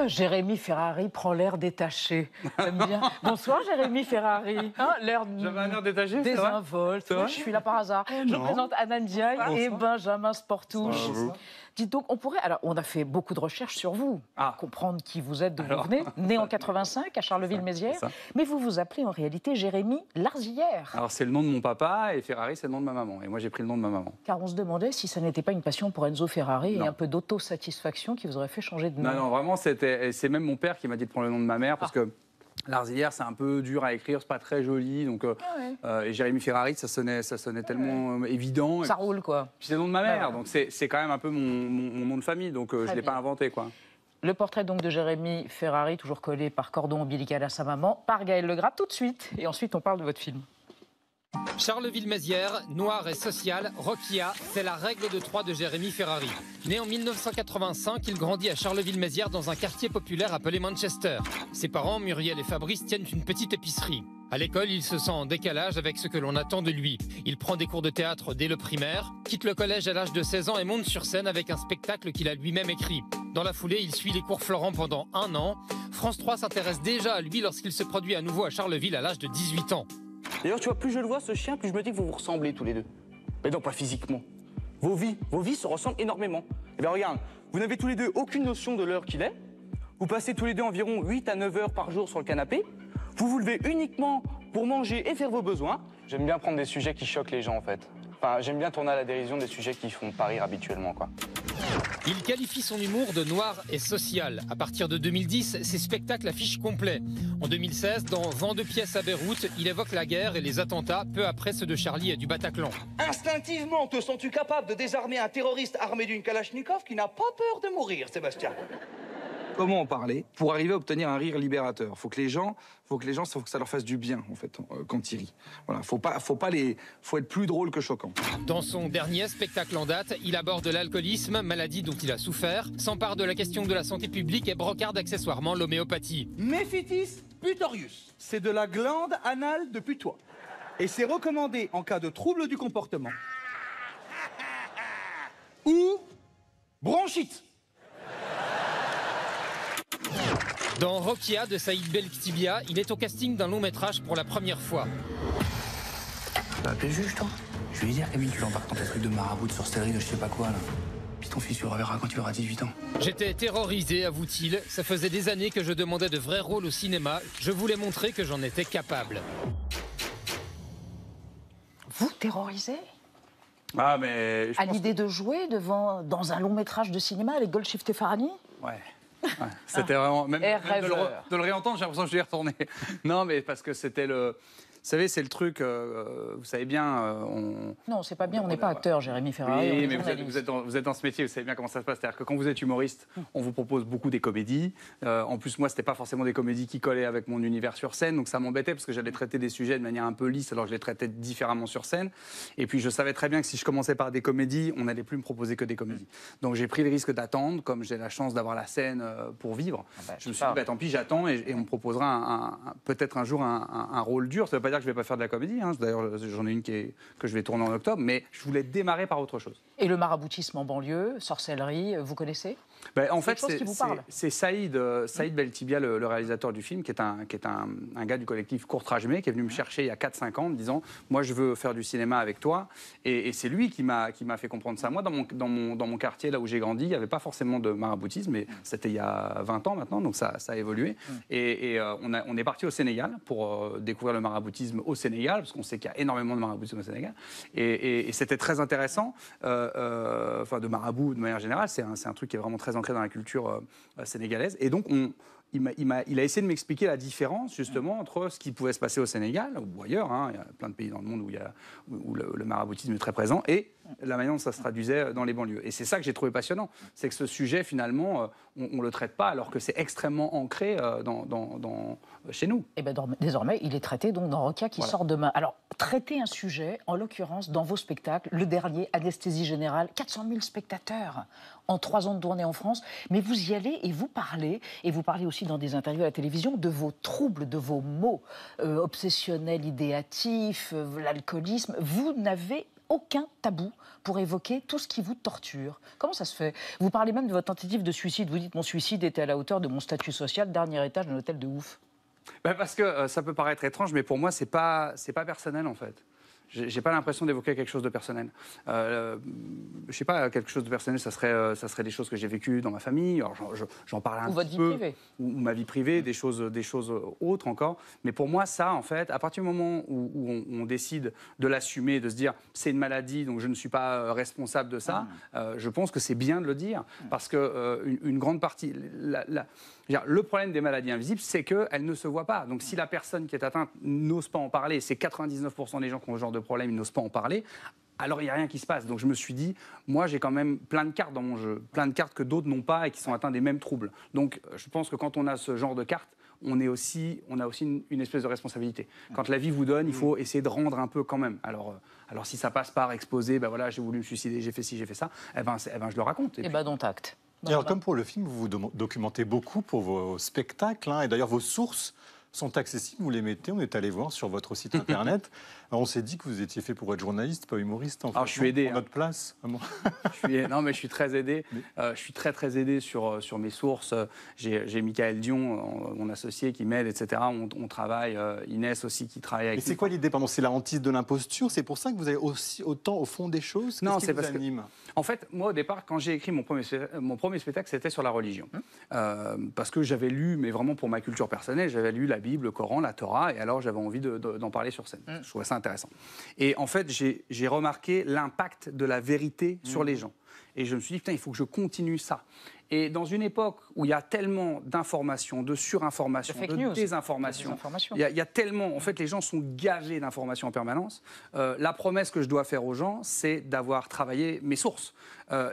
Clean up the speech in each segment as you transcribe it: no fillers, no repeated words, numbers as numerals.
Jérémy Ferrari prend l'air détaché. J'aime bien. Bonsoir Jérémy Ferrari. Hein, J'avais un air détaché, désinvolte. Je suis là par hasard. Je présente Anna Ndiaye et Benjamin Sportouche. Dites donc, on a fait beaucoup de recherches sur vous, comprendre qui vous êtes, d'où vous venez. Né en 85 à Charleville-Mézières, mais vous vous appelez en réalité Jérémy Larzillière. Alors c'est le nom de mon papa et Ferrari c'est le nom de ma maman. Et moi j'ai pris le nom de ma maman. Car on se demandait si ça n'était pas une passion pour Enzo Ferrari et un peu d'autosatisfaction qui vous aurait fait changer de nom. Non, vraiment c'est même mon père qui m'a dit de prendre le nom de ma mère parce que Larzillière, c'est un peu dur à écrire, c'est pas très joli. Donc, et Jérémy Ferrari, ça sonnait tellement évident. Ça roule, quoi. Puis c'est le nom de ma mère, donc c'est quand même un peu mon nom de famille, donc je ne l'ai pas inventé, quoi. Le portrait donc de Jérémy Ferrari, toujours collé par cordon ombilical à sa maman, par Gaël Legras, tout de suite. Et ensuite, on parle de votre film. Charleville-Mézières, noir et social, Rokia, c'est la règle de 3 de Jérémy Ferrari. Né en 1985, il grandit à Charleville-Mézières dans un quartier populaire appelé Manchester. Ses parents, Muriel et Fabrice, tiennent une petite épicerie. À l'école, il se sent en décalage avec ce que l'on attend de lui. Il prend des cours de théâtre dès le primaire, quitte le collège à l'âge de 16 ans et monte sur scène avec un spectacle qu'il a lui-même écrit. Dans la foulée, il suit les cours Florent pendant 1 an. France 3 s'intéresse déjà à lui lorsqu'il se produit à nouveau à Charleville à l'âge de 18 ans. D'ailleurs, tu vois, plus je le vois, ce chien, plus je me dis que vous vous ressemblez tous les deux. Mais non, pas physiquement. Vos vies se ressemblent énormément. Eh bien, regarde, vous n'avez tous les deux aucune notion de l'heure qu'il est. Vous passez tous les deux environ 8 à 9 heures par jour sur le canapé. Vous vous levez uniquement pour manger et faire vos besoins. J'aime bien prendre des sujets qui choquent les gens, en fait. Enfin, j'aime bien tourner à la dérision des sujets qui font pas rire habituellement, quoi. Il qualifie son humour de noir et social. À partir de 2010, ses spectacles affichent complet. En 2016, dans Vent de pièces à Beyrouth, il évoque la guerre et les attentats, peu après ceux de Charlie et du Bataclan. Instinctivement, te sens-tu capable de désarmer un terroriste armé d'une Kalachnikov qui n'a pas peur de mourir, Sébastien? Comment en parler pour arriver à obtenir un rire libérateur? Faut que ça leur fasse du bien, en fait, quand ils rient. Voilà, faut être plus drôle que choquant. Dans son dernier spectacle en date, il aborde l'alcoolisme, maladie dont il a souffert, s'empare de la question de la santé publique et brocarde accessoirement l'homéopathie. Méphitis putorius, c'est de la glande anale de putois. Et c'est recommandé en cas de trouble du comportement. Ou bronchite. Dans Rokia de Saïd Belktibia, il est au casting d'un long métrage pour la première fois. T'as appelé le juge, toi? Je vais lui dire, Camille, tu l'embarques dans tes trucs de marabout, de sorcellerie, de je sais pas quoi, là. Puis ton fils, tu le reverras quand tu auras 18 ans. J'étais terrorisé, avoue-t-il. Ça faisait des années que je demandais de vrais rôles au cinéma. Je voulais montrer que j'en étais capable. Vous terrorisez? Ah, mais à l'idée de jouer dans un long métrage de cinéma avec Golshifteh Farhani? Ouais. C'était vraiment... Même de le réentendre, j'ai l'impression que je vais y retourner. Non, mais parce que c'était le... Vous savez, c'est le truc, vous savez bien... Non, c'est pas bien, on n'est pas acteur, Jérémy Ferrari. Oui, mais vous êtes dans ce métier, vous savez bien comment ça se passe. C'est-à-dire que quand vous êtes humoriste, on vous propose beaucoup des comédies. En plus, moi, c'était pas forcément des comédies qui collaient avec mon univers sur scène, donc ça m'embêtait parce que j'allais traiter des sujets de manière un peu lisse, alors que je les traitais différemment sur scène. Et puis, je savais très bien que si je commençais par des comédies, on n'allait plus me proposer que des comédies. Donc, j'ai pris le risque d'attendre, comme j'ai la chance d'avoir la scène pour vivre. Je me suis dit, tant pis, j'attends et on me proposera peut-être un jour un rôle dur. Ça ne veut pas dire que je vais pas faire de la comédie. D'ailleurs, j'en ai une que je vais tourner en octobre, mais je voulais démarrer par autre chose. Et le maraboutisme en banlieue, sorcellerie, vous connaissez? En fait, c'est Saïd Belktibia, le réalisateur du film, qui est un gars du collectif Courtrajmé, qui est venu me chercher il y a 4-5 ans en me disant « Moi, je veux faire du cinéma avec toi ». Et c'est lui qui m'a fait comprendre ça. Moi, dans mon quartier, là où j'ai grandi, il n'y avait pas forcément de maraboutisme, mais c'était il y a 20 ans maintenant, donc ça a évolué. Et on est parti au Sénégal pour découvrir le maraboutisme au Sénégal, parce qu'on sait qu'il y a énormément de maraboutisme au Sénégal. Et c'était très intéressant, de marabout de manière générale, c'est un truc qui est vraiment très ancré dans la culture sénégalaise. Et donc, il a essayé de m'expliquer la différence, justement, entre ce qui pouvait se passer au Sénégal, ou ailleurs, il y a plein de pays dans le monde où le maraboutisme est très présent, et la manière dont ça se traduisait dans les banlieues. Et c'est ça que j'ai trouvé passionnant, c'est que ce sujet, finalement, on ne le traite pas, alors que c'est extrêmement ancré chez nous. Et bien, désormais, il est traité donc, dans Rokia qui sort demain. Alors, traiter un sujet, en l'occurrence, dans vos spectacles, le dernier, Anesthésie Générale, 400 000 spectateurs en 3 ans de tournée en France, mais vous y allez et vous parlez aussi dans des interviews à la télévision de vos troubles, de vos maux obsessionnels, idéatifs, l'alcoolisme. Vous n'avez aucun tabou pour évoquer tout ce qui vous torture. Comment ça se fait? Vous parlez même de votre tentative de suicide. Vous dites mon suicide était à la hauteur de mon statut social, dernier étage d'un hôtel de ouf. Parce que ça peut paraître étrange, mais pour moi, c'est pas personnel en fait. J'ai pas l'impression d'évoquer quelque chose de personnel. Je sais pas, quelque chose de personnel, ça serait des choses que j'ai vécues dans ma famille. Alors j'en parle un petit peu. Ou votre vie privée. Ou ma vie privée, des choses autres encore. Mais pour moi, ça, en fait, à partir du moment où on décide de l'assumer, de se dire c'est une maladie, donc je ne suis pas responsable de ça, je pense que c'est bien de le dire. Parce que une grande partie. Le problème des maladies invisibles, c'est qu'elles ne se voient pas. Donc si la personne qui est atteinte n'ose pas en parler, c'est 99% des gens qui ont ce genre de problème, ils n'osent pas en parler, alors il n'y a rien qui se passe. Donc je me suis dit, moi j'ai quand même plein de cartes dans mon jeu, plein de cartes que d'autres n'ont pas et qui sont atteints des mêmes troubles. Donc je pense que quand on a ce genre de cartes, on a aussi une espèce de responsabilité. Quand la vie vous donne, il faut essayer de rendre un peu quand même. Alors si ça passe par exposer, ben voilà, j'ai voulu me suicider, j'ai fait ci, j'ai fait ça, je le raconte. Et dont acte. Et alors, comme pour le film, vous vous documentez beaucoup pour vos spectacles, et d'ailleurs vos sources sont accessibles, vous les mettez, on est allé voir sur votre site internet. Alors, on s'est dit que vous étiez fait pour être journaliste, pas humoriste. En fait, je suis aidé. Pour notre place. Non, mais je suis très aidé. Je suis très aidé sur mes sources. J'ai Michael Dion, mon associé, qui m'aide, etc. On travaille. Inès aussi, qui travaille avec. Et c'est quoi l'idée? Pardon, c'est la hantise de l'imposture? C'est pour ça que vous allez aussi autant au fond des choses? Non, c'est parce anime en fait, moi, au départ, quand j'ai écrit mon premier spectacle, c'était sur la religion. Parce que j'avais lu, mais vraiment pour ma culture personnelle, j'avais lu la Bible, le Coran, la Torah, et alors j'avais envie d'en parler sur scène. Je trouvais ça intéressant. Et en fait, j'ai remarqué l'impact de la vérité sur les gens. Et je me suis dit, putain, il faut que je continue ça. Et dans une époque où il y a tellement d'informations, de surinformations, de désinformations, il y a tellement... En fait, les gens sont gavés d'informations en permanence. La promesse que je dois faire aux gens, c'est d'avoir travaillé mes sources.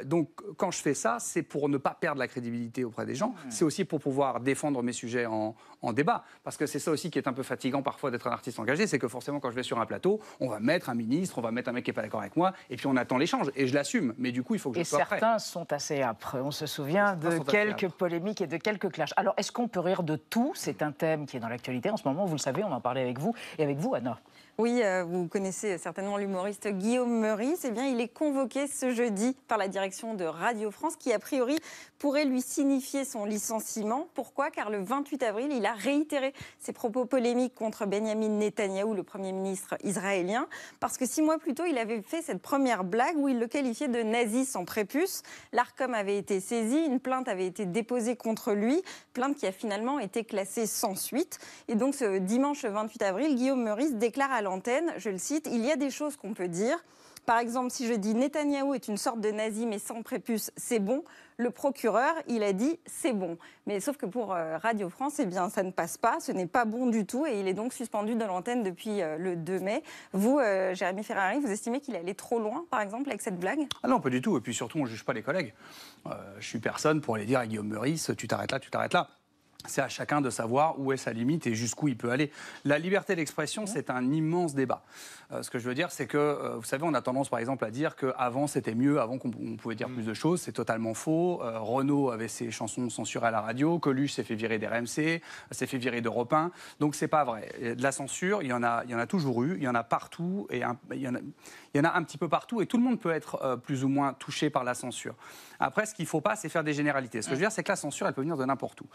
Donc, quand je fais ça, c'est pour ne pas perdre la crédibilité auprès des gens. C'est aussi pour pouvoir défendre mes sujets en débat. Parce que c'est ça aussi qui est un peu fatigant parfois d'être un artiste engagé, c'est que forcément, quand je vais sur un plateau, on va mettre un ministre, on va mettre un mec qui n'est pas d'accord avec moi, et puis on attend l'échange. Et je l'assume. Mais du coup, il faut que je sois prêt. Et certains sont assez âpres. On se souvient de quelques polémiques et de quelques clashs. Alors, est-ce qu'on peut rire de tout? C'est un thème qui est dans l'actualité en ce moment. Vous le savez, on en parlait avec vous. Et avec vous, Anna. Oui, vous connaissez certainement l'humoriste Guillaume Meurice. Eh bien, il est convoqué ce jeudi par la direction de Radio France qui, a priori, pourrait lui signifier son licenciement. Pourquoi? Car le 28 avril, il a réitéré ses propos polémiques contre Benyamin Netanyahou, le Premier ministre israélien, parce que 6 mois plus tôt, il avait fait cette première blague où il le qualifiait de nazi sans prépuce. L'Arcom avait été saisi, une plainte avait été déposée contre lui, plainte qui a finalement été classée sans suite. Et donc, ce dimanche 28 avril, Guillaume Meurice déclare à l'antenne, je le cite, « Il y a des choses qu'on peut dire. Par exemple, si je dis Netanyahou est une sorte de nazi mais sans prépuce, c'est bon. Le procureur, il a dit c'est bon. Mais sauf que pour Radio France, eh bien, ça ne passe pas, ce n'est pas bon du tout et il est donc suspendu de l'antenne depuis le 2 mai. Vous, Jérémy Ferrari, vous estimez qu'il est allé trop loin, par exemple, avec cette blague? Ah non, pas du tout. Et puis surtout, on ne juge pas les collègues. Je suis personne pour aller dire à Guillaume Meurice, tu t'arrêtes là, tu t'arrêtes là. C'est à chacun de savoir où est sa limite et jusqu'où il peut aller. La liberté d'expression, c'est un immense débat. Ce que je veux dire, c'est que, vous savez, on a tendance, par exemple, à dire qu'avant, c'était mieux, avant qu'on pouvait dire plus de choses. C'est totalement faux. Renaud avait ses chansons censurées à la radio. Coluche s'est fait virer d'RMC, s'est fait virer d'Europe 1. Donc, c'est pas vrai. De la censure, il y en a toujours eu. Il y en a partout. Et il y en a un petit peu partout. Et tout le monde peut être plus ou moins touché par la censure. Après, ce qu'il ne faut pas, c'est faire des généralités. Ce que je veux dire, c'est que la censure, elle peut venir de n'importe où.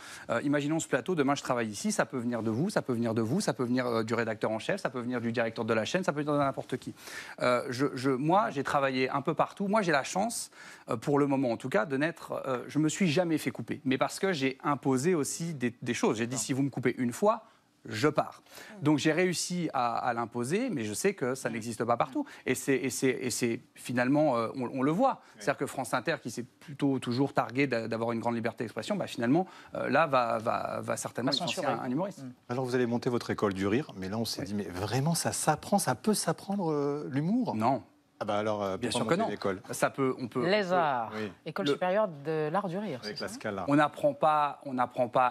Imaginons ce plateau, demain je travaille ici, ça peut venir de vous, ça peut venir de vous, ça peut venir du rédacteur en chef, ça peut venir du directeur de la chaîne, ça peut venir de n'importe qui. Moi, j'ai travaillé un peu partout. Moi, j'ai la chance, pour le moment en tout cas, de n'être... je ne me suis jamais fait couper. Mais parce que j'ai imposé aussi des choses. J'ai dit, si vous me coupez une fois, je pars. Donc j'ai réussi à l'imposer, mais je sais que ça n'existe pas partout. Et c'est finalement, on le voit. C'est-à-dire que France Inter, qui s'est plutôt toujours targué d'avoir une grande liberté d'expression, bah, finalement, là, va certainement licencier un humoriste. Alors vous allez monter votre école du rire, mais là on s'est dit, mais vraiment, ça s'apprend, ça peut s'apprendre l'humour? Non. Ah bah alors, bien sûr que non. Ça peut, Les arts, oui. École supérieure de l'art du rire. Avec la Scala. On n'apprend pas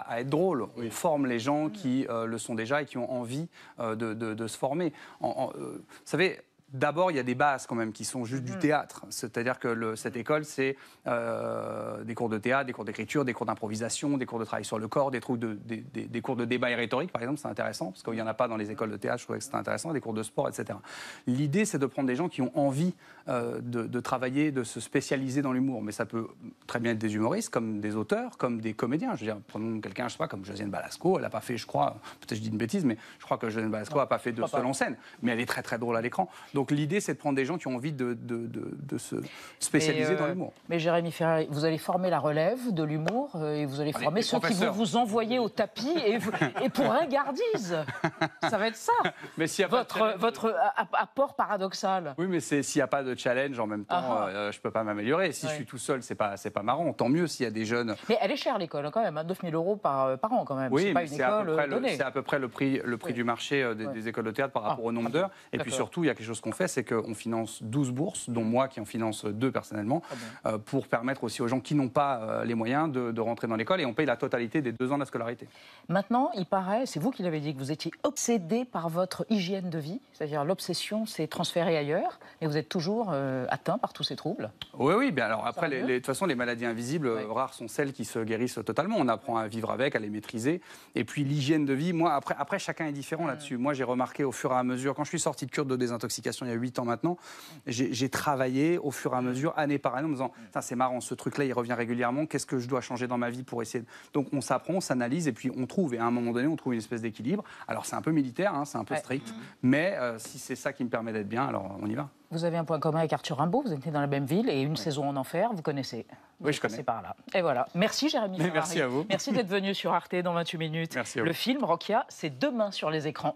à être drôle. Oui. On forme les gens qui le sont déjà et qui ont envie de se former. Vous savez, D'abord, il y a des bases quand même qui sont juste du théâtre. C'est-à-dire que cette école, c'est des cours de théâtre, des cours d'écriture, des cours d'improvisation, des cours de travail sur le corps, des cours de débat et rhétorique, par exemple, c'est intéressant, parce qu'il n'y en a pas dans les écoles de théâtre, je trouvais que c'était intéressant, des cours de sport, etc. L'idée, c'est de prendre des gens qui ont envie de travailler, de se spécialiser dans l'humour. Mais ça peut très bien être des humoristes, comme des auteurs, comme des comédiens. Je veux dire, prenons quelqu'un, je sais pas, comme Josiane Balasco, elle n'a pas fait, je crois, peut-être je dis une bêtise, mais je crois que Josiane Balasco n'a pas fait de seul en scène, mais elle est très très drôle à l'écran. Donc l'idée, c'est de prendre des gens qui ont envie de se spécialiser dans l'humour. Mais Jérémy Ferrari, vous allez former la relève de l'humour et vous allez former ceux qui vont vous envoyer au tapis et pour ringardise. Ça va être ça, mais votre apport paradoxal. Oui, mais s'il n'y a pas de challenge en même temps, je ne peux pas m'améliorer. Si je suis tout seul, c'est pas marrant. Tant mieux s'il y a des jeunes... Mais elle est chère l'école quand même, 9 000 € par an quand même. Oui, c'est pas une école donnée. C'est à peu près le prix du marché des écoles de théâtre par rapport au nombre d'heures. Et puis surtout, il y a quelque chose qu'on fait, c'est qu'on finance 12 bourses, dont moi qui en finance 2 personnellement, pour permettre aussi aux gens qui n'ont pas les moyens de rentrer dans l'école, et on paye la totalité des 2 ans de la scolarité. Maintenant, il paraît, c'est vous qui l'avez dit, que vous étiez obsédé par votre hygiène de vie, c'est-à-dire l'obsession s'est transférée ailleurs, et vous êtes toujours atteint par tous ces troubles. Oui, bien alors après, de toute façon, les maladies invisibles, rares sont celles qui se guérissent totalement. On apprend à vivre avec, à les maîtriser. Et puis l'hygiène de vie, moi, après chacun est différent là-dessus. Moi, j'ai remarqué au fur et à mesure, quand je suis sorti de cure de désintoxication il y a 8 ans maintenant, j'ai travaillé au fur et à mesure, année par année, en me disant, c'est marrant, ce truc-là, il revient régulièrement, qu'est-ce que je dois changer dans ma vie pour essayer de... Donc on s'apprend, on s'analyse, et puis on trouve, et à un moment donné, on trouve une espèce d'équilibre. Alors c'est un peu militaire, hein, c'est un peu strict, mais si c'est ça qui me permet d'être bien, alors on y va. Vous avez un point commun avec Arthur Rimbaud, vous étiez dans la même ville, et une saison en enfer, vous connaissez. Oui, je connais. C'est par là. Et voilà. Merci Jérémy Ferrari. Merci à vous. Merci d'être venu sur Arte dans 28 minutes. Merci à vous. Le film Rokia, c'est demain sur les écrans.